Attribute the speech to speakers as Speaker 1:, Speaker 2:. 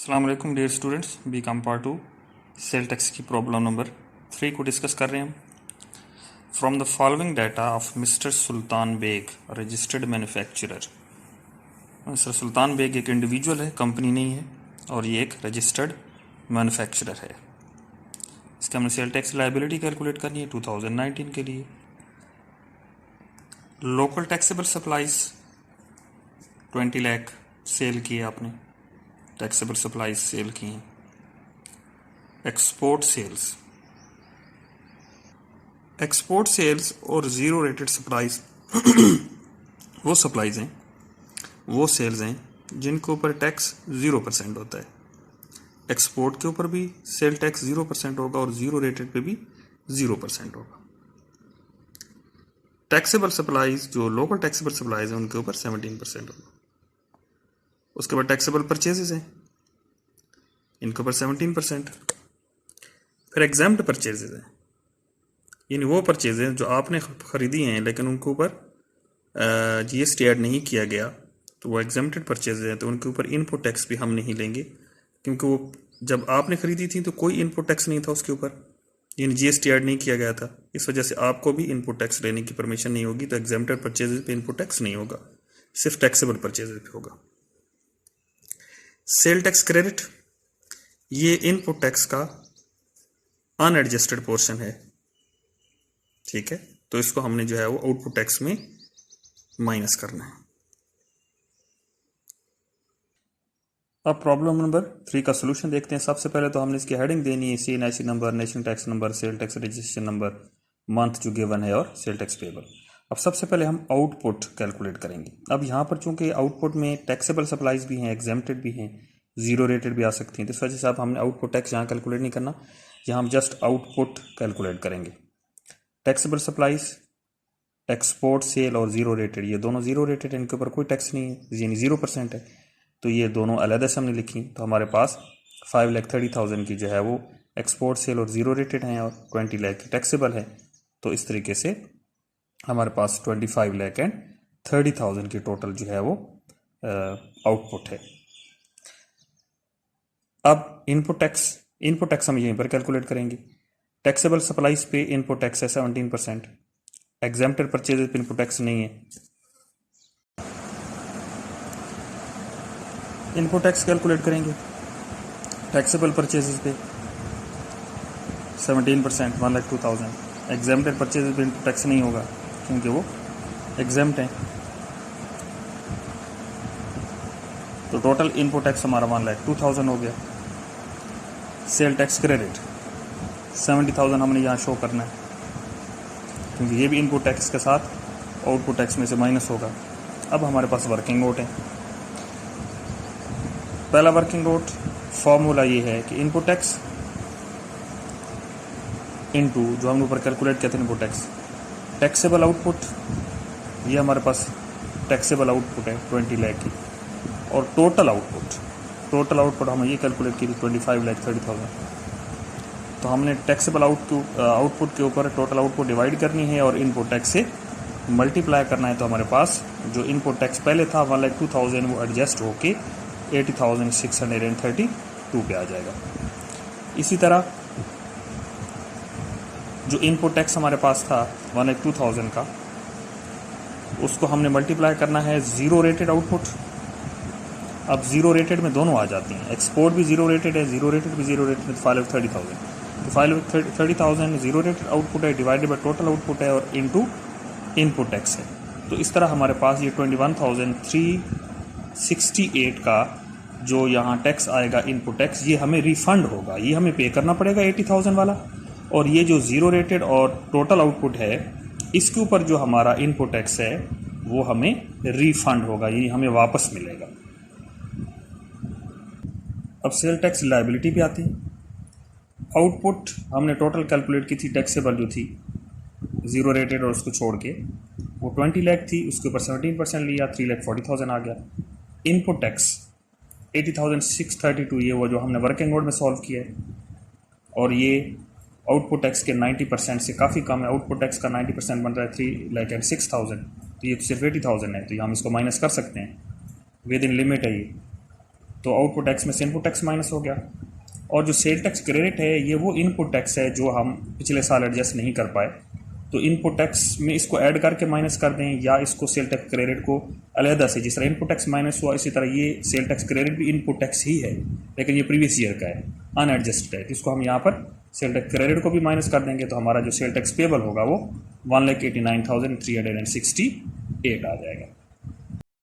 Speaker 1: अस्सलाम वालेकुम dear students, B com part 2 sale tax की प्रॉब्लम नंबर 3 को डिस्कस कर रहे हैं हम। From the following data of mister Sultan Baig registered manufacturer. Mister Sultan Baig एक इंडिविजुअल है, कंपनी नहीं है, और ये एक रजिस्टर्ड मैन्युफैक्चरर है। इसके हमने सेल टैक्स लायबिलिटी कैलकुलेट करनी है 2019 के लिए। Local taxable supplies 20 lakh sale किए आपने, टैक्सेबल सप्लाईज सेल की हैं। एक्सपोर्ट सेल्स और ज़ीरो रेटेड सप्लाईज वो सप्लाईज हैं, वो सेल्स हैं जिनके ऊपर टैक्स 0% होता है। एक्सपोर्ट के ऊपर भी सेल टैक्स 0% होगा और ज़ीरो रेटेड पे भी 0% होगा। टैक्सेबल सप्लाईज जो लोकल टैक्सेबल सप्लाईज हैं उनके ऊपर 17% होगा। उसके बाद टैक्सेबल परचेजेस हैं, इनके ऊपर 17%। फिर एग्जाम्प्ट परचेजेस हैं, यानी वो परचेज हैं जो आपने ख़रीदी हैं लेकिन उनके ऊपर जीएसटी ऐड नहीं किया गया, तो वो एग्जाम्प्टेड परचेज हैं, तो उनके ऊपर इनपुट टैक्स भी हम नहीं लेंगे, क्योंकि वो जब आपने ख़रीदी थी तो कोई इनपुट टैक्स नहीं था उसके ऊपर, यानी जीएसटी ऐड नहीं किया गया था। इस वजह से आपको भी इनपुट टैक्स लेने की परमिशन नहीं होगी, तो एग्जाम्प्टेड परचेज पे इनपुट टैक्स नहीं होगा, सिर्फ टैक्सेबल परचेज पे होगा। सेल टैक्स क्रेडिट, ये इनपुट टैक्स का अनएडजस्टेड पोर्शन है, ठीक है, तो इसको हमने जो है वो आउटपुट टैक्स में माइनस करना है। अब प्रॉब्लम नंबर 3 का सोल्यूशन देखते हैं। सबसे पहले तो हमने इसकी हेडिंग देनी है CNIC number, national tax number, sale tax registration number, month जो गिवन है और सेल टैक्स पेबल। अब सबसे पहले हम आउटपुट कैलकुलेट करेंगे। अब यहाँ पर चूंकि आउटपुट में टैक्सेबल सप्लाईज भी हैं, एग्जेम्प्टेड भी हैं, जीरो रेटेड भी आ सकती हैं, तो इस वजह से अब हमने आउटपुट टैक्स यहाँ कैलकुलेट नहीं करना, यहाँ हम जस्ट आउटपुट कैलकुलेट करेंगे। टैक्सेबल सप्लाईज, एक्सपोर्ट सेल और जीरो रेटेड, ये दोनों जीरो रेटेड है, इनके ऊपर कोई टैक्स नहीं है, यानी 0% है, तो ये दोनों अलग से हमने लिखी। तो हमारे पास 5,30,000 की जो है वो एक्सपोर्ट सेल और जीरो रेटेड हैं और 20 लाख की टैक्सेबल है, तो इस तरीके से हमारे पास 25,30,000 की टोटल जो है वो आउटपुट है। अब इनपुट टैक्स हम यहीं पर कैलकुलेट करेंगे। टैक्सेबल सप्लाईज पे इनपुट टैक्स है 17%, एग्जेम्प्टेड परचेजेस पे इनपुट टैक्स नहीं है। इनपुट टैक्स कैलकुलेट करेंगे टैक्सेबल परचेजेस पे 17%, 1,02,000। एग्जेम्प्टेड परचेजेस पे इनपुट टैक्स नहीं होगा क्योंकि वो एग्जेम्प्ट हैं, तो टोटल इनपुट टैक्स हमारा 1,02,000 हो गया। सेल टैक्स क्रेडिट 70,000 हमने यहाँ शो करना है, क्योंकि ये भी इनपुट टैक्स के साथ आउटपुट टैक्स में से माइनस होगा। अब हमारे पास वर्किंग नोट है। पहला वर्किंग नोट फॉर्मूला ये है कि इनपुट टैक्स इनटू जो हमने ऊपर कैलकुलेट किया था इनपुट टैक्स, टैक्सेबल आउटपुट, ये हमारे पास टैक्सेबल आउटपुट है 20 लाख की, और टोटल आउटपुट हमने ये कैलकुलेट की थी 25,30,000। तो हमने टैक्सेबल आउटपुट के ऊपर टोटल आउटपुट डिवाइड करनी है और इनपुट टैक्स से मल्टीप्लाई करना है, तो हमारे पास जो इनपुट टैक्स पहले था 1,02,000 वो एडजस्ट होके 80,632 पे आ जाएगा। इसी तरह जो इनपुट टैक्स हमारे पास था 1,02,000 का, उसको हमने मल्टीप्लाई करना है जीरो रेटेड आउटपुट। अब जीरो रेटेड में दोनों आ जाती हैं, एक्सपोर्ट भी जीरो रेटेड है, जीरो रेटेड भी जीरो रेटेड, 5,30,000। तो 5,30,000 जीरो रेटेड आउटपुट है, डिवाइडेड बाई टोटल आउटपुट है और इनटू इनपुट टैक्स है। तो इस तरह हमारे पास ये 21,368 का जो यहाँ टैक्स आएगा इनपुट टैक्स, ये हमें रिफंड होगा, ये हमें पे करना पड़ेगा 80,000 वाला, और ये जो जीरो रेटेड और टोटल आउटपुट है इसके ऊपर जो हमारा इनपुट टैक्स है वो हमें रिफंड होगा, ये हमें वापस मिलेगा। अब सेल टैक्स लायबिलिटी पे आते हैं। आउटपुट हमने टोटल कैलकुलेट की थी, टैक्सेबल जो थी जीरो रेटेड और उसको छोड़ के वो 20 लाख थी, उसके ऊपर 17% लिया, 3,40,000 आ गया। इनपुट टैक्स 80,632, ये वो जो हमने वर्किंग नोट में सॉल्व किया है, और ये आउटपुट टैक्स के 90% से काफ़ी कम है। आउटपुट टैक्स का 90% बन रहा है 3,06,000, तो ये सिर्फ 80,000 है, तो हम इसको माइनस कर सकते हैं, विद इन लिमिट है ये, तो आउटपुट टैक्स में से इनपुट टैक्स माइनस हो गया। और जो सेल टैक्स क्रेडिट है ये वो इनपुट टैक्स है जो हम पिछले साल एडजस्ट नहीं कर पाए, तो इनपुट टैक्स में इसको ऐड करके माइनस कर दें, या इसको सेल टैक्स क्रेडिट को अलहदा से, जिस तरह इनपुट टैक्स माइनस हुआ इसी तरह ये सेल टैक्स क्रेडिट भी इनपुट टैक्स ही है, लेकिन ये प्रीवियस ईयर का है, अनएडजस्टेड है, तो इसको हम यहाँ पर सेल टैक्स क्रेडिट को भी माइनस कर देंगे, तो हमारा जो सेल टैक्स पेबल होगा वो 1,89,368 आ जाएगा।